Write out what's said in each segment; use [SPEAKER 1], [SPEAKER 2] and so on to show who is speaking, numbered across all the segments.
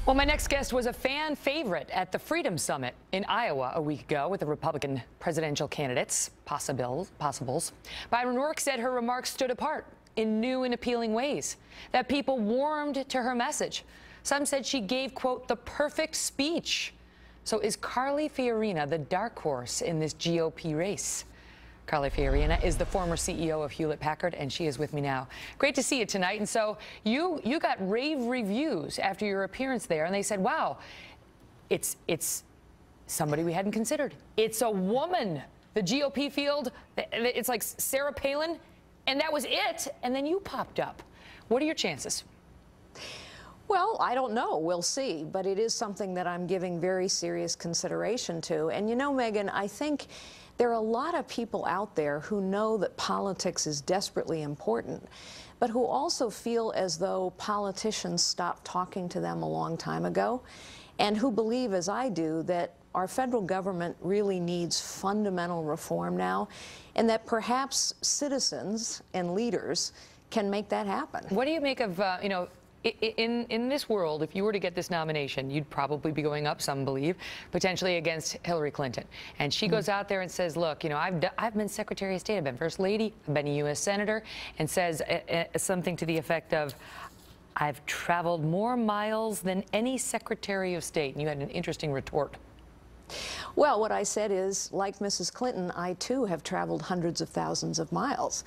[SPEAKER 1] Well, my next guest was a fan favorite at the Freedom Summit in Iowa a week ago with the Republican presidential candidates, possibles. Byron Rourke said her remarks stood apart in new and appealing ways, that people warmed to her message. Some said she gave, quote, the perfect speech. So is Carly Fiorina the dark horse in this GOP race? Carly Fiorina is the former CEO of Hewlett-Packard, and she is with me now. Great to see you tonight. And so you got rave reviews after your appearance there, and they said, wow, it's somebody we hadn't considered. It's a woman. The GOP field, it's like Sarah Palin, and that was it. And then you popped up. What are your chances?
[SPEAKER 2] Well, I don't know. We'll see. But it is something that I'm giving very serious consideration to. And you know, Megan, I think there are a lot of people out there who know that politics is desperately important, but who also feel as though politicians stopped talking to them a long time ago, and who believe, as I do, that our federal government really needs fundamental reform now, and that perhaps citizens and leaders can make that happen.
[SPEAKER 1] What do you make of, in this world, if you were to get this nomination, you'd probably be going up, some believe, potentially against Hillary Clinton. And she goes out there and says, look, I've been Secretary of State, I've been First Lady, I've been a U.S. Senator, and says something to the effect of, I've traveled more miles than any Secretary of State. And you had an interesting retort.
[SPEAKER 2] Well, what I said is, like Mrs. Clinton, I too have traveled hundreds of thousands of miles.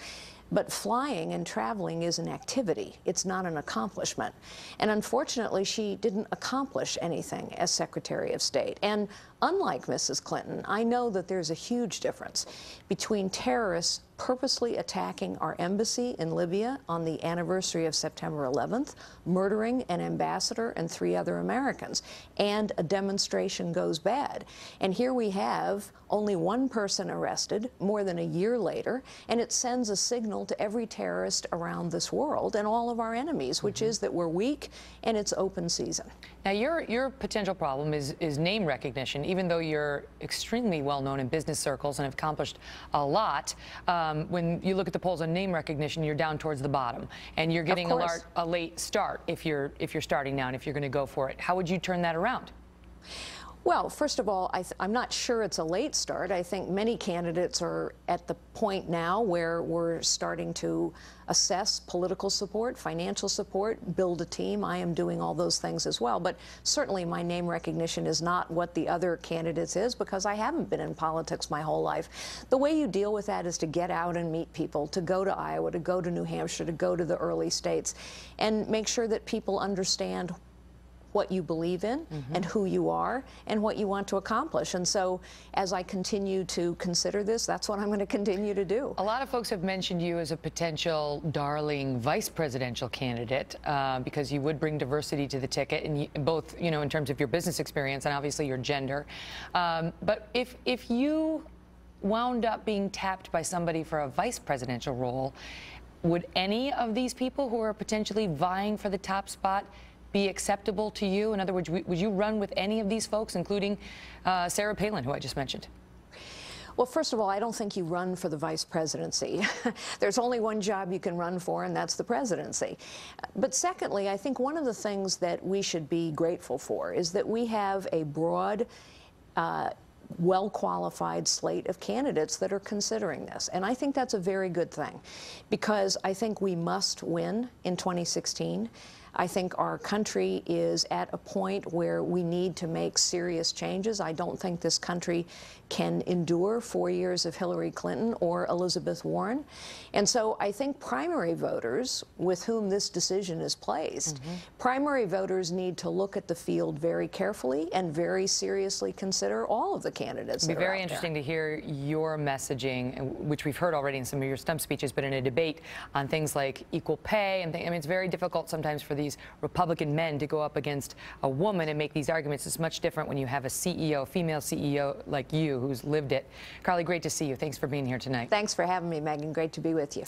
[SPEAKER 2] But flying and traveling is an activity. It's not an accomplishment. And unfortunately, she didn't accomplish anything as Secretary of State. And unlike Mrs. Clinton, I know that there's a huge difference between terrorists purposely attacking our embassy in Libya on the anniversary of September 11th, murdering an ambassador and 3 other Americans, and a demonstration goes bad. And here we have only 1 person arrested more than a year later, and it sends a signal to every terrorist around this world and all of our enemies, which is that we're weak and it's open season.
[SPEAKER 1] Now, your potential problem is name recognition. Even though you're extremely well known in business circles and have accomplished a lot, when you look at the polls on name recognition, you're down towards the bottom, and you're getting a late start if you're starting now and if you're going to go for it. How would you turn that around?
[SPEAKER 2] Well, first of all, I'm not sure it's a late start. I think many candidates are at the point now where we're starting to assess political support, financial support, build a team. I am doing all those things as well. But certainly my name recognition is not what the other candidates is, because I haven't been in politics my whole life. The way you deal with that is to get out and meet people, to go to Iowa, to go to New Hampshire, to go to the early states, and make sure that people understand what you believe in and who you are and what you want to accomplish. And so as I continue to consider this, that's what I'm going to continue to do.
[SPEAKER 1] A lot of folks have mentioned you as a potential darling vice presidential candidate because you would bring diversity to the ticket, and both, in terms of your business experience and obviously your gender. But if you wound up being tapped by somebody for a vice presidential role, would any of these people who are potentially vying for the top spot be acceptable to you? In other words, would you run with any of these folks, including Sarah Palin, who I just mentioned?
[SPEAKER 2] Well, first of all, I don't think you run for the vice presidency. There's only one job you can run for, and that's the presidency. But secondly, I think one of the things that we should be grateful for is that we have a broad, well-qualified slate of candidates that are considering this. And I think that's a very good thing, because I think we must win in 2016. I think our country is at a point where we need to make serious changes. I don't think this country can endure 4 years of Hillary Clinton or Elizabeth Warren. And so I think primary voters, with whom this decision is placed, primary voters need to look at the field very carefully and very seriously consider all of the candidates.
[SPEAKER 1] It'd be very interesting to hear your messaging, which we've heard already in some of your stump speeches, but in a debate on things like equal pay and things. I mean, it's very difficult sometimes for these Republican men to go up against a woman and make these arguments. It's much different when you have a CEO, female CEO like you, who's lived it. Carly, great to see you. Thanks for being here tonight.
[SPEAKER 2] Thanks for having me, Megan. Great to be with you.